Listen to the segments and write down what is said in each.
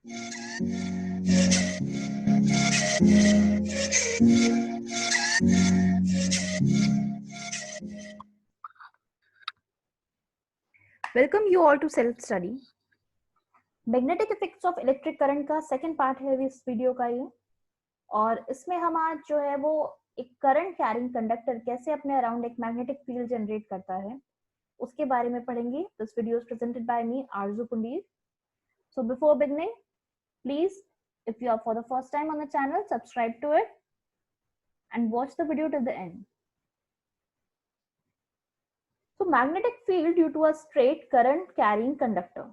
Welcome you all to self study. Magnetic effects of electric current का second part है इस video का ये, और इसमें हम आज जो है वो एक करंट कैरिंग कंडक्टर कैसे अपने अराउंड एक मैग्नेटिक फील्ड जनरेट करता है उसके बारे में पढ़ेंगे। This video is presented by me Arzoo Pundir. So before beginning, please if you are for the first time on the channel, subscribe to it and watch the video till the end. So magnetic field due to a straight current carrying conductor.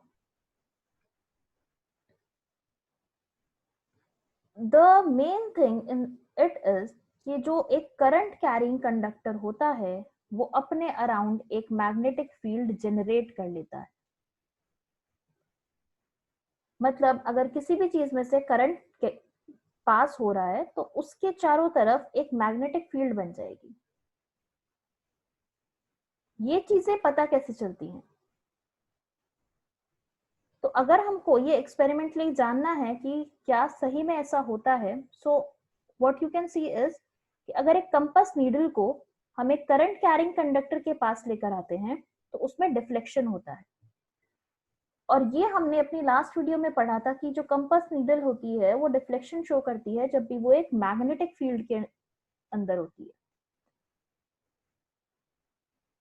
The main thing in it is कि जो एक current carrying conductor होता है वो अपने around एक magnetic field generate कर लेता है। मतलब अगर किसी भी चीज में से करंट पास हो रहा है तो उसके चारों तरफ एक मैग्नेटिक फील्ड बन जाएगी। ये चीजें पता कैसे चलती हैं? तो अगर हमको ये एक्सपेरिमेंटली जानना है कि क्या सही में ऐसा होता है, so what you can see is कि अगर एक कंपास नीडल को हम एक करंट कैरिंग कंडक्टर के पास लेकर आते हैं तो उसमें डिफ्लेक्शन होता है। और ये हमने अपनी लास्ट वीडियो में पढ़ा था कि जो कंपास नीडल होती है वो डिफ्लेक्शन शो करती है जब भी वो एक मैग्नेटिक फील्ड के अंदर होती है।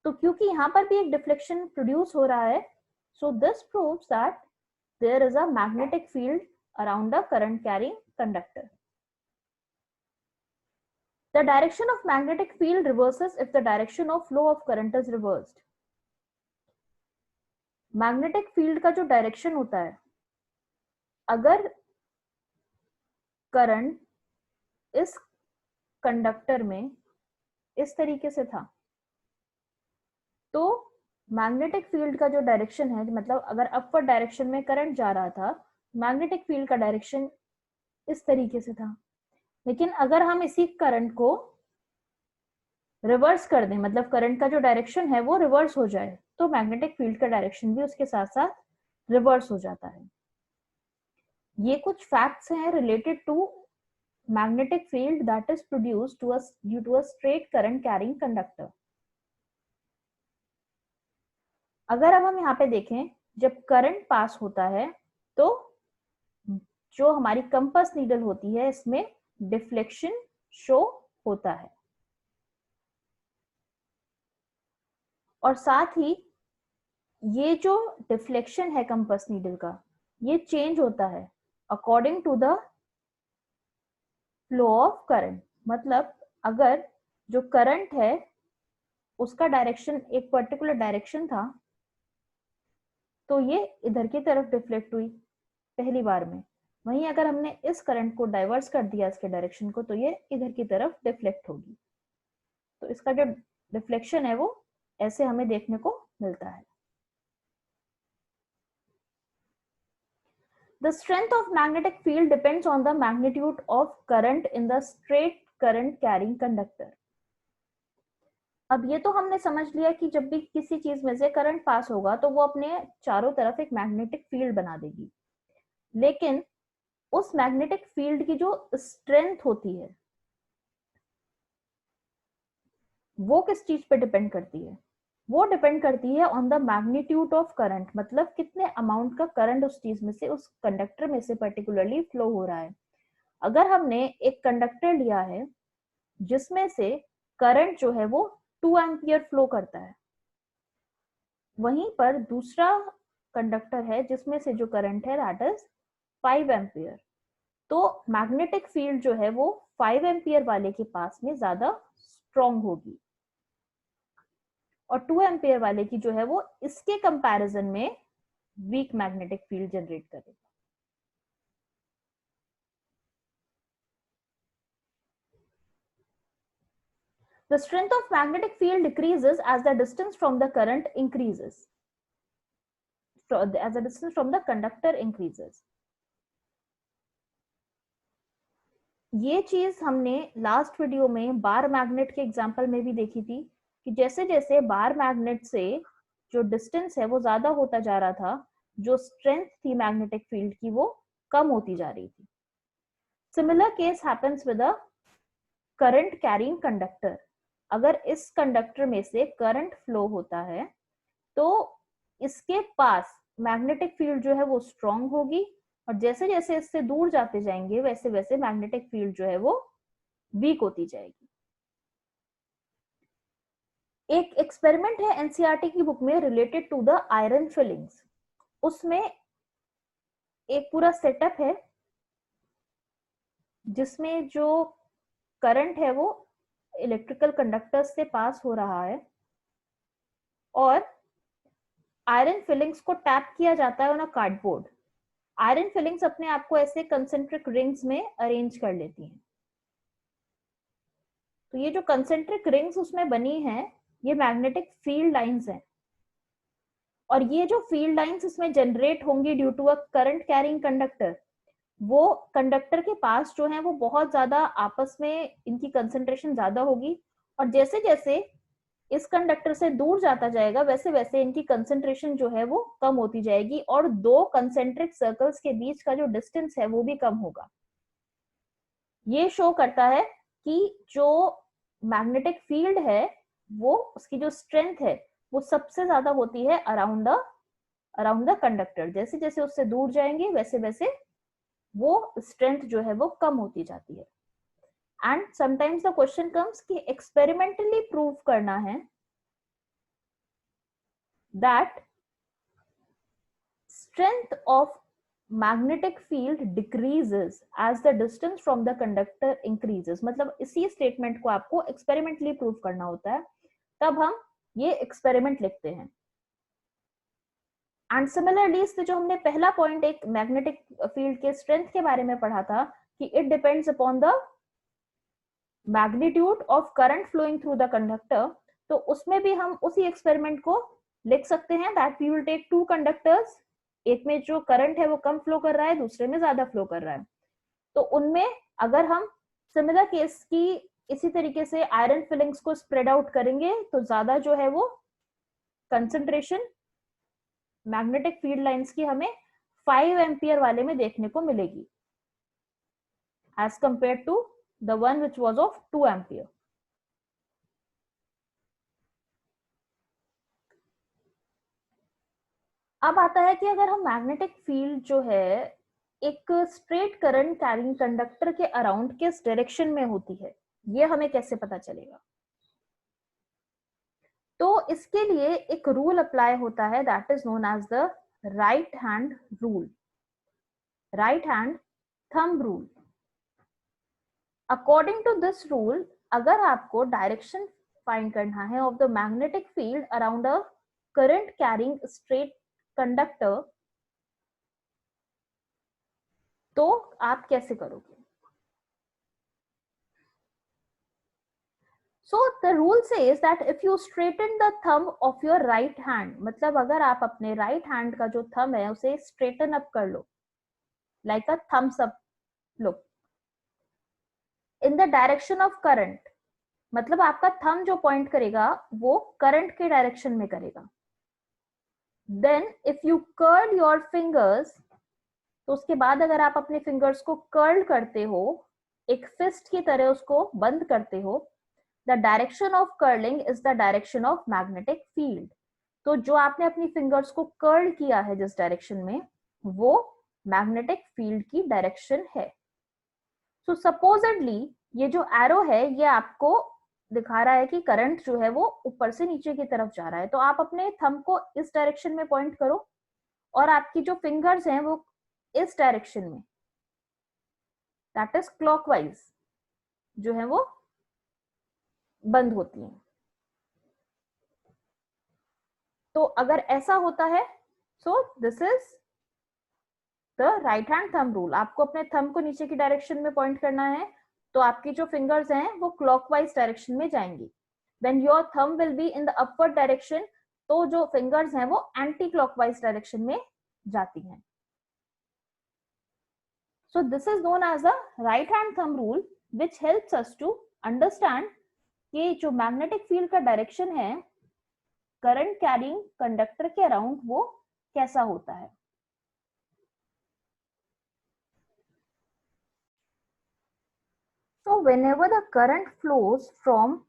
तो क्योंकि यहाँ पर भी एक डिफ्लेक्शन प्रोड्यूस हो रहा है, so this proves that there is a magnetic field around a current carrying conductor. The direction of magnetic field reverses if the direction of flow of current is reversed. Magnetic field का जो direction होता है, अगर current इस conductor में इस तरीके से था तो मैग्नेटिक फील्ड का जो डायरेक्शन है, मतलब अगर अपवर्ड डायरेक्शन में करंट जा रहा था, मैग्नेटिक फील्ड का डायरेक्शन इस तरीके से था। लेकिन अगर हम इसी करंट को रिवर्स कर दें, मतलब करंट का जो डायरेक्शन है वो रिवर्स हो जाए, तो मैग्नेटिक फील्ड का डायरेक्शन भी उसके साथ साथ रिवर्स हो जाता है। ये कुछ फैक्ट्स हैं related to magnetic field that is produced due to a straight current carrying conductor. अगर अब हम यहाँ पे देखें, जब करंट पास होता है तो जो हमारी कंपास नीडल होती है इसमें डिफ्लेक्शन शो होता है, और साथ ही ये जो डिफ्लेक्शन है कंपास नीडल का, ये चेंज होता है according to the flow of current. मतलब अगर जो करंट है उसका डायरेक्शन एक पर्टिकुलर डायरेक्शन था तो ये इधर की तरफ डिफ्लेक्ट हुई पहली बार में। वहीं अगर हमने इस करंट को डाइवर्स कर दिया इसके डायरेक्शन को तो ये इधर की तरफ डिफ्लेक्ट होगी। तो इसका जो डिफ्लेक्शन है वो ऐसे हमें देखने को मिलता है। The strength of magnetic field depends on the magnitude of current in the straight current carrying conductor. अब ये तो हमने समझ लिया कि जब भी किसी चीज में से करंट पास होगा तो वो अपने चारों तरफ एक मैग्नेटिक फील्ड बना देगी। लेकिन उस मैग्नेटिक फील्ड की जो स्ट्रेंथ होती है वो किस चीज पे डिपेंड करती है? वो डिपेंड करती है on the magnitude of current, मतलब कितने अमाउंट का करंट उस चीज में से, उस कंडक्टर में से पर्टिकुलरली फ्लो हो रहा है। अगर हमने एक कंडक्टर लिया है जिसमें से करंट जो है वो 2 एम्पियर फ्लो करता है, वहीं पर दूसरा कंडक्टर है जिसमें से जो करंट है दैट इज 5 एम्पियर, तो मैग्नेटिक फील्ड जो है वो 5 एम्पियर वाले के पास में ज्यादा स्ट्रॉन्ग होगी और 2 एम्पियर वाले की जो है वो इसके कंपैरिजन में वीक मैग्नेटिक फील्ड जनरेट करेगा। The strength of magnetic field decreases as the distance from the current increases, as the distance from the conductor increases. ये चीज हमने लास्ट वीडियो में बार मैग्नेट के एग्जांपल में भी देखी थी कि जैसे जैसे बार मैग्नेट से जो डिस्टेंस है वो ज्यादा होता जा रहा था, जो स्ट्रेंथ थी मैग्नेटिक फील्ड की वो कम होती जा रही थी। Similar case happens with a current carrying conductor. अगर इस कंडक्टर में से करंट फ्लो होता है तो इसके पास मैग्नेटिक फील्ड जो है वो स्ट्रांग होगी, और जैसे जैसे इससे दूर जाते जाएंगे वैसे वैसे मैग्नेटिक फील्ड जो है वो वीक होती जाएगी। एक एक्सपेरिमेंट है एनसीईआरटी की बुक में related to the iron filings. उसमें एक पूरा सेटअप है जिसमें जो करंट है वो इलेक्ट्रिकल कंडक्टर्स से पास हो रहा है और आयरन फिलिंग्स को टैप किया जाता है on a cardboard. Iron filings अपने आप को ऐसे कंसेंट्रिक रिंग्स में अरेंज कर लेती हैं। तो ये जो कंसेंट्रिक रिंग्स उसमें बनी है ये मैग्नेटिक फील्ड लाइंस हैं, और ये जो फील्ड लाइंस इसमें जनरेट होंगी due to a current carrying conductor, वो कंडक्टर के पास जो है वो बहुत ज्यादा आपस में इनकी कंसेंट्रेशन ज्यादा होगी, और जैसे जैसे इस कंडक्टर से दूर जाता जाएगा वैसे वैसे इनकी कंसेंट्रेशन जो है वो कम होती जाएगी, और दो कंसेंट्रिक सर्कल्स के बीच का जो डिस्टेंस है वो भी कम होगा। ये शो करता है कि जो मैग्नेटिक फील्ड है वो उसकी जो स्ट्रेंथ है वो सबसे ज्यादा होती है अराउंड द कंडक्टर। जैसे जैसे उससे दूर जाएंगे वैसे वैसे वो स्ट्रेंथ जो है वो कम होती जाती है। And sometimes the question comes कि एक्सपेरिमेंटली प्रूव करना है that strength of magnetic field decreases as the distance from the conductor increases। मतलब इसी स्टेटमेंट को आपको एक्सपेरिमेंटली प्रूव करना होता है, तब हम ये एक्सपेरिमेंट लिखते हैं। एंड सिमिलरली इससे जो हमने पहला पॉइंट एक मैग्नेटिक फील्ड के स्ट्रेंथ के बारे में पढ़ा था कि it depends upon the magnitude of current flowing through the conductor, तो उसमें भी हम उसी एक्सपेरिमेंट को लिख सकते हैं that we will take two conductors, एक में जो करंट है वो कम फ्लो कर रहा है, दूसरे में ज्यादा फ्लो कर रहा है। तो उनमें अगर हम सिमिलर केस की इसी तरीके से आयरन फिलिंग्स को स्प्रेड आउट करेंगे तो ज्यादा जो है वो कंसेंट्रेशन मैग्नेटिक फील्ड लाइंस की हमें 5 एम्पियर वाले में देखने को मिलेगी as compare to the one which was of 2 ampere. अब आता है कि अगर हम मैग्नेटिक फील्ड जो है एक स्ट्रेट करंट कैरिंग कंडक्टर के अराउंड किस डायरेक्शन में होती है, ये हमें कैसे पता चलेगा। तो इसके लिए एक रूल अप्लाई होता है that is known as the right hand rule, right hand thumb rule. According to this rule अगर आपको डायरेक्शन फाइंड करना है of the magnetic field around a current carrying straight conductor, तो आप कैसे करोगे। So the rule says that if you straighten the thumb of your right hand, मतलब अगर आप अपने right hand का जो thumb है उसे straighten up कर लो like a thumbs up look in the direction of current, मतलब आपका thumb जो point करेगा वो current के direction में करेगा। Then if you curl your fingers, तो उसके बाद अगर आप अपने fingers को curl करते हो, एक fist की तरह उसको बंद करते हो, the direction of curling is the direction of magnetic field। तो जो आपने अपनी फिंगर्स को कर्ल किया है जिस डायरेक्शन में वो मैग्नेटिक फील्ड की डायरेक्शन है। सो सपोजेडली ये जो एरो है ये आपको दिखा रहा है कि करंट जो है वो ऊपर से नीचे की तरफ जा रहा है, तो आप अपने थंब को इस डायरेक्शन में पॉइंट करो और आपकी जो फिंगर्स हैं वो इस डायरेक्शन में, दैट इज क्लॉकवाइज जो है वो बंद होती हैं। तो अगर ऐसा होता है सो this is the right hand thumb rule. आपको अपने थंब को नीचे की डायरेक्शन में पॉइंट करना है तो आपकी जो फिंगर्स हैं वो क्लॉकवाइज डायरेक्शन में जाएंगी। When your thumb will be in the upward direction, तो जो फिंगर्स हैं वो एंटी क्लॉकवाइज डायरेक्शन में जाती हैं। So this is known as the right hand thumb rule which helps us to understand कि जो मैग्नेटिक फील्ड का डायरेक्शन है करंट कैरिंग कंडक्टर के अराउंड वो कैसा होता है। So whenever the current flows from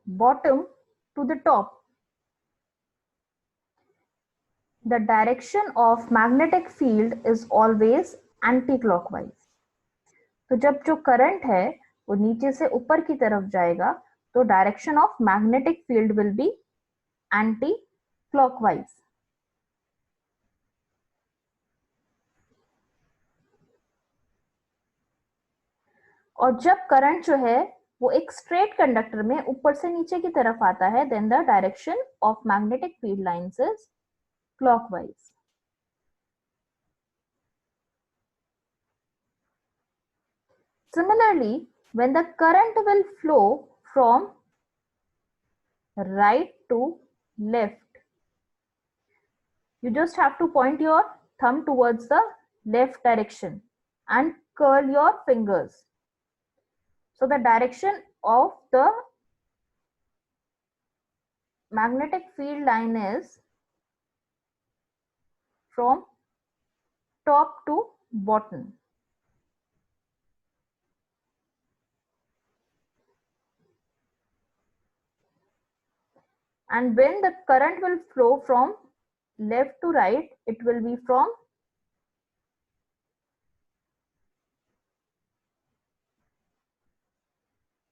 bottom to the top, the direction of magnetic field is always anti-clockwise. तो जब जो करंट है वो नीचे से ऊपर की तरफ जाएगा तो direction of magnetic field will be anti clockwise. और जब करंट जो है वो एक स्ट्रेट कंडक्टर में ऊपर से नीचे की तरफ आता है, then the direction of magnetic field lines is clockwise. Similarly, when the current will flow from right to left, you just have to point your thumb towards the left direction and curl your fingers. So the direction of the magnetic field line is from top to bottom. And when the current will flow from left to right, it will be from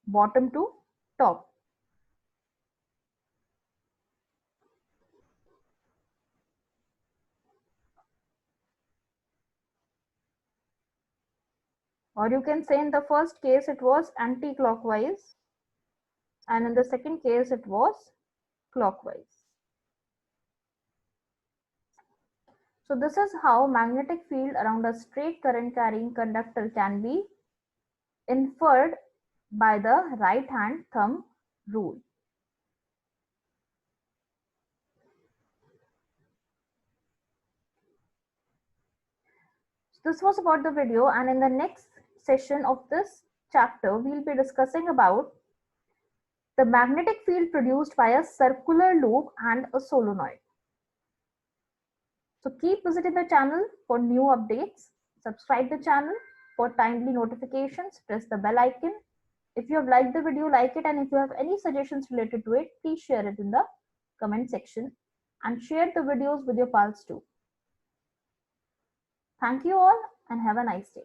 bottom to top. Or you can say in the first case it was anti-clockwise, and in the second case it was clockwise. So this is how magnetic field around a straight current carrying conductor can be inferred by the right hand thumb rule. So this was about the video, and in the next session of this chapter we'll be discussing about the magnetic field produced by a circular loop and a solenoid. So keep visiting the channel for new updates. Subscribe the channel for timely notifications. Press the bell icon. If you have liked the video, like it, and if you have any suggestions related to it, please share it in the comment section and share the videos with your pals too. Thank you all and have a nice day.